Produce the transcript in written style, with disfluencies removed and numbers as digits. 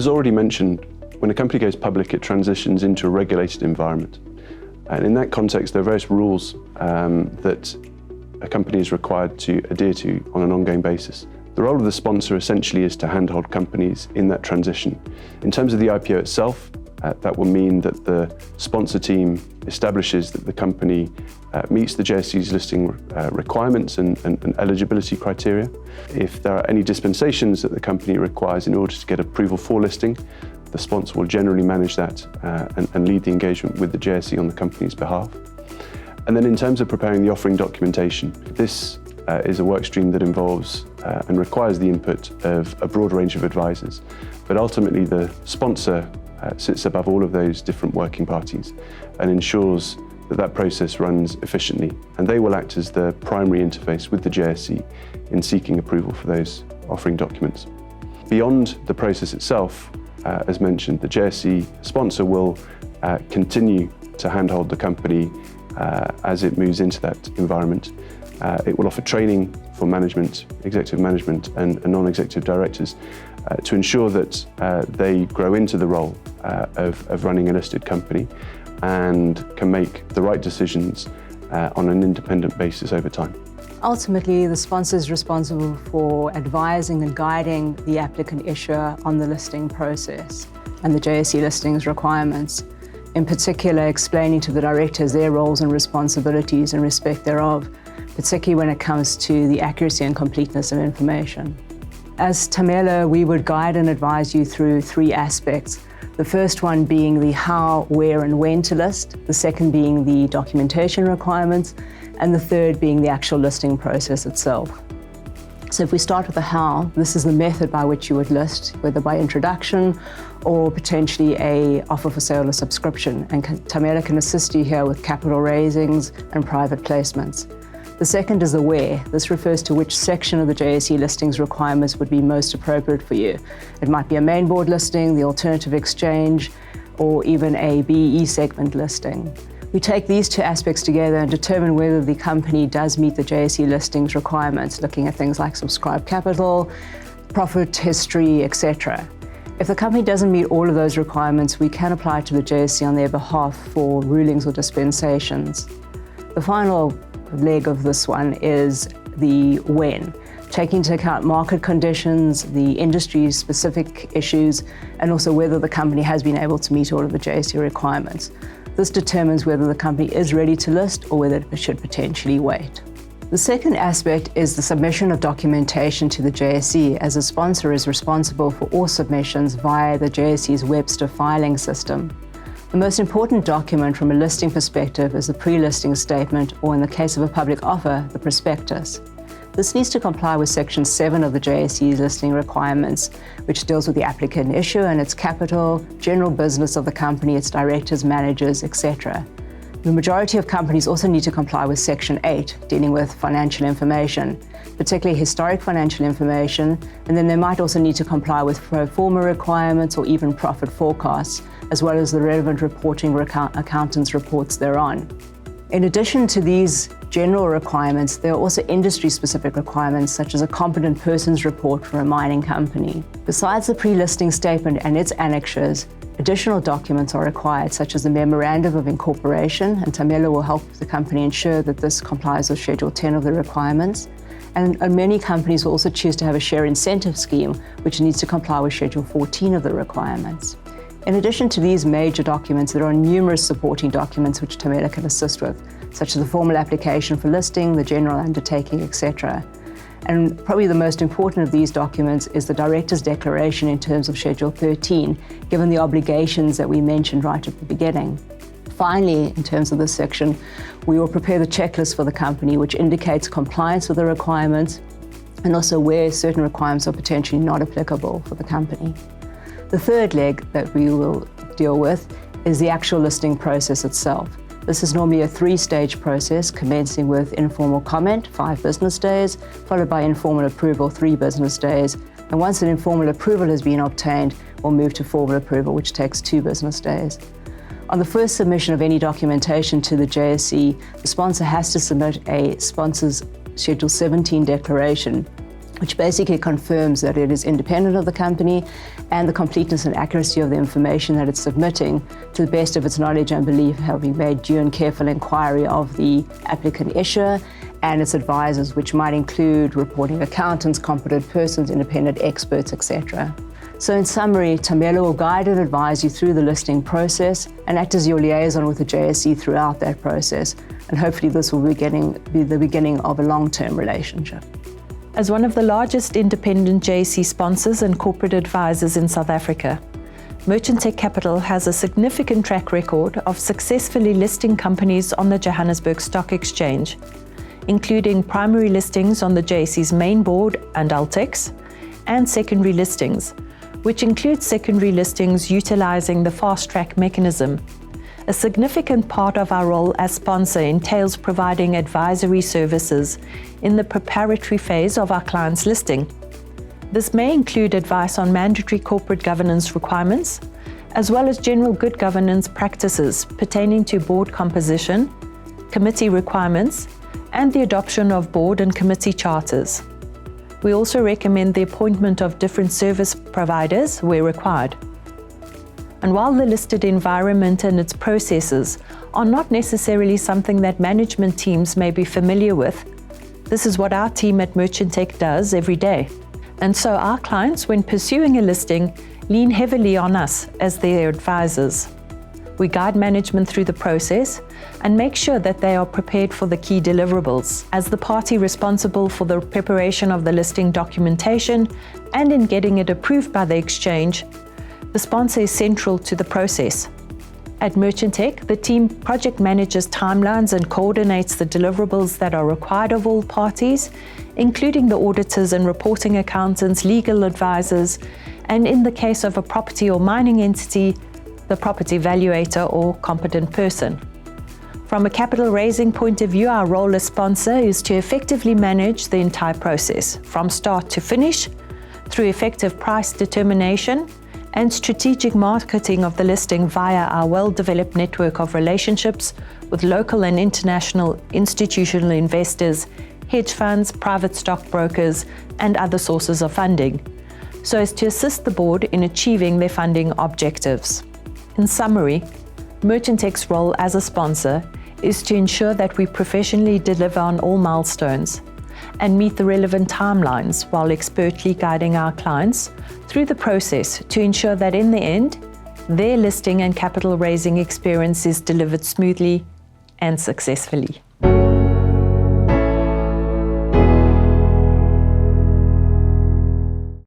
As already mentioned, when a company goes public, it transitions into a regulated environment. And in that context, there are various rules that a company is required to adhere to on an ongoing basis. The role of the sponsor essentially is to handhold companies in that transition. In terms of the IPO itself, that will mean that the sponsor team establishes that the company meets the JSE's listing requirements and eligibility criteria. If there are any dispensations that the company requires in order to get approval for listing, the sponsor will generally manage that and lead the engagement with the JSE on the company's behalf. And then in terms of preparing the offering documentation, this is a work stream that involves and requires the input of a broad range of advisors. But ultimately the sponsor sits above all of those different working parties and ensures that that process runs efficiently. And they will act as the primary interface with the JSE in seeking approval for those offering documents. Beyond the process itself, as mentioned, the JSE sponsor will continue to handhold the company as it moves into that environment. It will offer training for management, executive management and non-executive directors to ensure that they grow into the role of running a listed company and can make the right decisions on an independent basis over time. Ultimately, the sponsor is responsible for advising and guiding the applicant issuer on the listing process and the JSE listings requirements, in particular explaining to the directors their roles and responsibilities in respect thereof, particularly when it comes to the accuracy and completeness of information. As Tamela, we would guide and advise you through three aspects. The first one being the how, where and when to list, the second being the documentation requirements, and the third being the actual listing process itself. So if we start with the how, this is the method by which you would list, whether by introduction or potentially a offer for sale or subscription, and Tamela can assist you here with capital raisings and private placements. The second is the where. This refers to which section of the JSE listings requirements would be most appropriate for you. It might be a main board listing, the alternative exchange, or even a BE segment listing. We take these two aspects together and determine whether the company does meet the JSE listings requirements, looking at things like subscribed capital, profit history, etc. If the company doesn't meet all of those requirements, we can apply to the JSE on their behalf for rulings or dispensations. The final leg of this one is the when, taking into account market conditions, the industry-specific issues, and also whether the company has been able to meet all of the JSE requirements. This determines whether the company is ready to list or whether it should potentially wait. The second aspect is the submission of documentation to the JSE, as a sponsor is responsible for all submissions via the JSE's Webster filing system. The most important document from a listing perspective is the pre-listing statement, or in the case of a public offer, the prospectus. This needs to comply with Section 7 of the JSE's listing requirements, which deals with the applicant issuer and its capital, general business of the company, its directors, managers, etc. The majority of companies also need to comply with Section 8, dealing with financial information, particularly historic financial information, and then they might also need to comply with pro forma requirements or even profit forecasts, as well as the relevant reporting accountants' reports thereon. In addition to these general requirements, there are also industry-specific requirements, such as a competent persons report for a mining company. Besides the pre-listing statement and its annexures, additional documents are required, such as the Memorandum of Incorporation, and Tamela will help the company ensure that this complies with Schedule 10 of the requirements. And many companies will also choose to have a share incentive scheme, which needs to comply with Schedule 14 of the requirements. In addition to these major documents, there are numerous supporting documents which Tamela can assist with, such as the formal application for listing, the general undertaking, etc. And probably the most important of these documents is the Director's Declaration in terms of Schedule 13, given the obligations that we mentioned right at the beginning. Finally, in terms of this section, we will prepare the checklist for the company, which indicates compliance with the requirements and also where certain requirements are potentially not applicable for the company. The third leg that we will deal with is the actual listing process itself. This is normally a three-stage process, commencing with informal comment, 5 business days, followed by informal approval, 3 business days. And once an informal approval has been obtained, we'll move to formal approval, which takes 2 business days. On the first submission of any documentation to the JSE, the sponsor has to submit a sponsor's Schedule 17 declaration, which basically confirms that it is independent of the company and the completeness and accuracy of the information that it's submitting to the best of its knowledge and belief, having made due and careful inquiry of the applicant issuer and its advisors, which might include reporting accountants, competent persons, independent experts, etc. So in summary, Thambela will guide and advise you through the listing process and act as your liaison with the JSE throughout that process. And hopefully this will be the beginning of a long-term relationship. As one of the largest independent JSE sponsors and corporate advisors in South Africa, Merchantech Capital has a significant track record of successfully listing companies on the Johannesburg Stock Exchange, including primary listings on the JSE's main board and Altex, and secondary listings, which include secondary listings utilizing the fast-track mechanism. A significant part of our role as sponsor entails providing advisory services in the preparatory phase of our client's listing. This may include advice on mandatory corporate governance requirements, as well as general good governance practices pertaining to board composition, committee requirements, and the adoption of board and committee charters. We also recommend the appointment of different service providers where required. And while the listed environment and its processes are not necessarily something that management teams may be familiar with, this is what our team at Merchantech does every day. And so our clients, when pursuing a listing, lean heavily on us as their advisors. We guide management through the process and make sure that they are prepared for the key deliverables. As the party responsible for the preparation of the listing documentation and in getting it approved by the exchange, the sponsor is central to the process. At Merchantech, the team project manages timelines and coordinates the deliverables that are required of all parties, including the auditors and reporting accountants, legal advisors, and in the case of a property or mining entity, the property valuator or competent person. From a capital raising point of view, our role as sponsor is to effectively manage the entire process, from start to finish, through effective price determination, and strategic marketing of the listing via our well-developed network of relationships with local and international institutional investors, hedge funds, private stockbrokers, and other sources of funding, so as to assist the board in achieving their funding objectives. In summary, Merchantech's role as a sponsor is to ensure that we professionally deliver on all milestones and meet the relevant timelines while expertly guiding our clients through the process to ensure that in the end, their listing and capital raising experience is delivered smoothly and successfully.